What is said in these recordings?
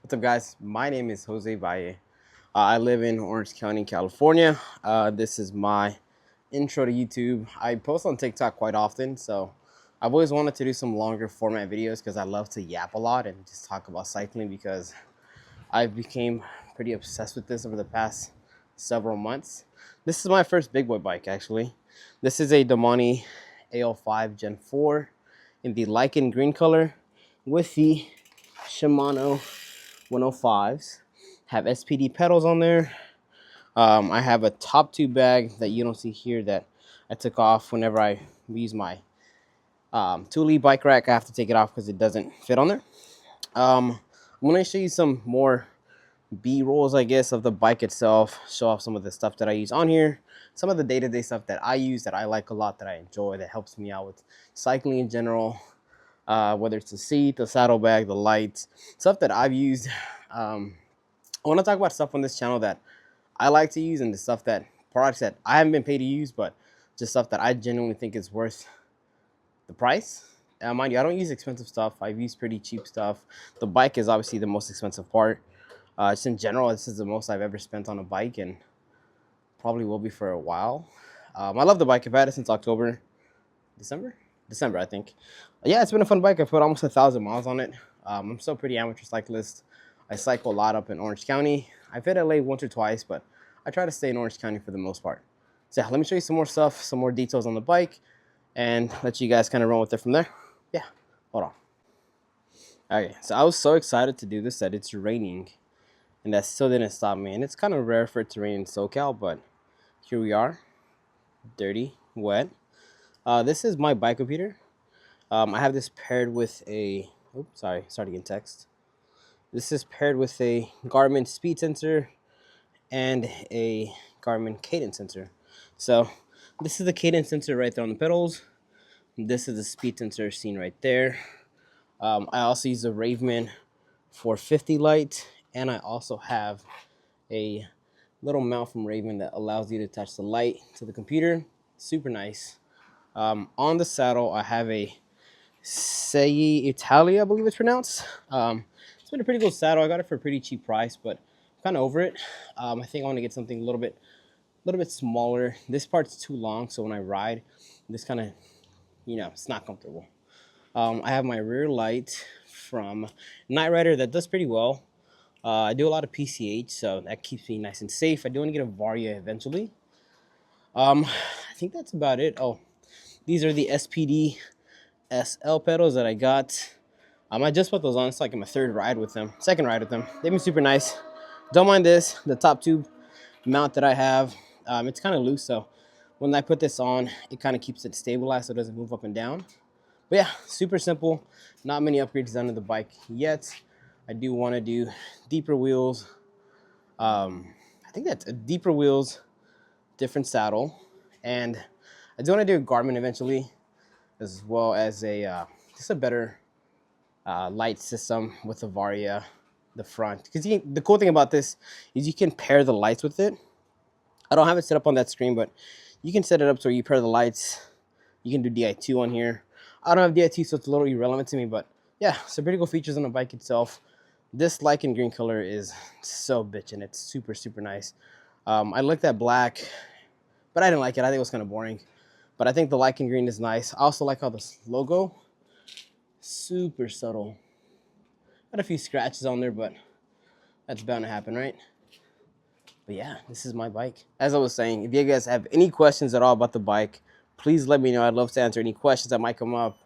What's up, guys? My name is Jose Valle. I live in Orange County, California. This is my intro to YouTube. I post on TikTok quite often, so I've always wanted to do some longer format videos because I love to yap a lot and just talk about cycling because I became pretty obsessed with this over the past several months. This is my first big boy bike, actually. This is a Domane Al5 Gen 4 in the lichen green color with the Shimano 105s. Have SPD pedals on there. I have a top tube bag that you don't see here that I took off whenever I use my Thule bike rack. I have to take it off because it doesn't fit on there. I'm going to show you some more B-rolls, I guess, of the bike itself. Show off some of the stuff that I use on here. Some of the day-to-day stuff that I use that I like a lot, that I enjoy, that helps me out with cycling in general. Whether it's the seat, the saddlebag, the lights, stuff that I've used. I want to talk about stuff on this channel that I like to use and the stuff that products that I haven't been paid to use, but just stuff that I genuinely think is worth the price. Mind you, I don't use expensive stuff. I've used pretty cheap stuff. The bike is obviously the most expensive part. Just in general, this is the most I've ever spent on a bike and probably will be for a while. I love the bike. I've had it since December, I think. Yeah, it's been a fun bike. I put almost 1,000 miles on it. I'm still a pretty amateur cyclist. I cycle a lot up in Orange County. I've hit LA once or twice, but I try to stay in Orange County for the most part. So yeah, let me show you some more stuff, some more details on the bike, and let you guys kind of run with it from there. Yeah, hold on. Okay, so I was so excited to do this that it's raining, and that still didn't stop me. And it's kind of rare for it to rain in SoCal, but here we are, dirty, wet. This is my bike computer. I have this paired with a, oops, sorry, starting in text. This is paired with a Garmin speed sensor and a Garmin cadence sensor. So this is the cadence sensor right there on the pedals. This is the speed sensor seen right there. I also use the Raveman 450 light, and I also have a little mount from Raven that allows you to attach the light to the computer. Super nice. On the saddle, I have a Sei Italia, I believe it's pronounced. It's been a pretty cool saddle. I got it for a pretty cheap price, but I'm kind of over it. I think I want to get something a little bit smaller. This part's too long, so when I ride, this kind of, it's not comfortable. I have my rear light from Night Rider that does pretty well. I do a lot of PCH, so that keeps me nice and safe. I do want to get a Valle eventually. I think that's about it. Oh, these are the SPD SL pedals that I got. I just put those on. It's like my second ride with them. They've been super nice. Don't mind this, the top tube mount that I have. It's kind of loose, so when I put this on, it kind of keeps it stabilized so it doesn't move up and down. But yeah, super simple. Not many upgrades done to the bike yet. I do want to do deeper wheels. I think that's deeper wheels, different saddle, and I do want to do a Garmin eventually, as well as a just a better light system with the Varia, the front. Because the cool thing about this is you can pair the lights with it. I don't have it set up on that screen, but you can set it up so you pair the lights. You can do Di2 on here. I don't have Di2, so it's a little irrelevant to me, but yeah, some pretty cool features on the bike itself. This lichen green color is so bitchin'. It's super, super nice. I looked at black, but I didn't like it. I think it was kind of boring. But I think the lichen green is nice. I also like how this logo, super subtle. Got a few scratches on there, but that's bound to happen, right? But yeah, this is my bike. As I was saying, if you guys have any questions at all about the bike, please let me know. I'd love to answer any questions that might come up.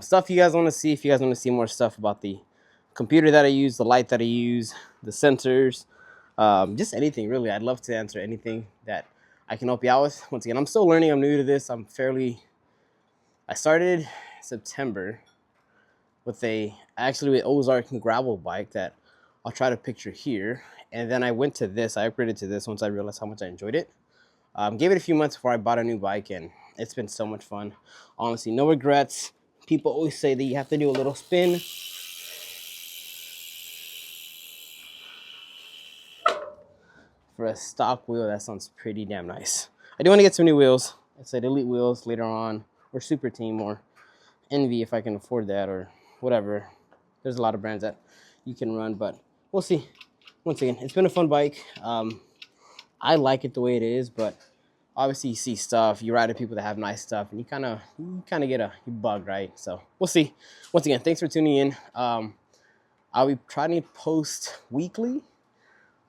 Stuff you guys want to see. If you guys want to see more stuff about the computer that I use, the light that I use, the sensors, just anything really. I'd love to answer anything that I can help you out with. Once again, I'm still learning. I'm new to this. I started September with with Ozark gravel bike that I'll try to picture here. And then I went to this. I upgraded to this once I realized how much I enjoyed it. Gave it a few months before I bought a new bike, and it's been so much fun. Honestly, no regrets. People always say that you have to do a little spin. For a stock wheel, that sounds pretty damn nice. I do want to get some new wheels. I said Elite wheels later on, or Super Team, or Envy if I can afford that, or whatever. There's a lot of brands that you can run, but we'll see. Once again, it's been a fun bike. I like it the way it is, but obviously you see stuff, you ride with people that have nice stuff, and you kind of get a bug, right? So we'll see. Once again, thanks for tuning in. I'll be trying to post weekly,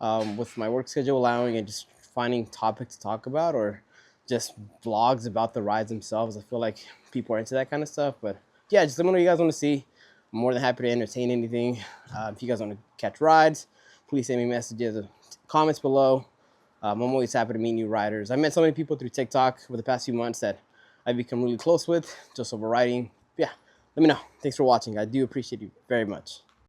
with my work schedule allowing, and just finding topics to talk about, or just vlogs about the rides themselves. I feel like people are into that kind of stuff. But yeah, just let me know what you guys want to see. I'm more than happy to entertain anything. If you guys want to catch rides, please send me messages, comments below. I'm always happy to meet new riders. I met so many people through TikTok over the past few months that I've become really close with, just over riding. Yeah, let me know. Thanks for watching. I do appreciate you very much.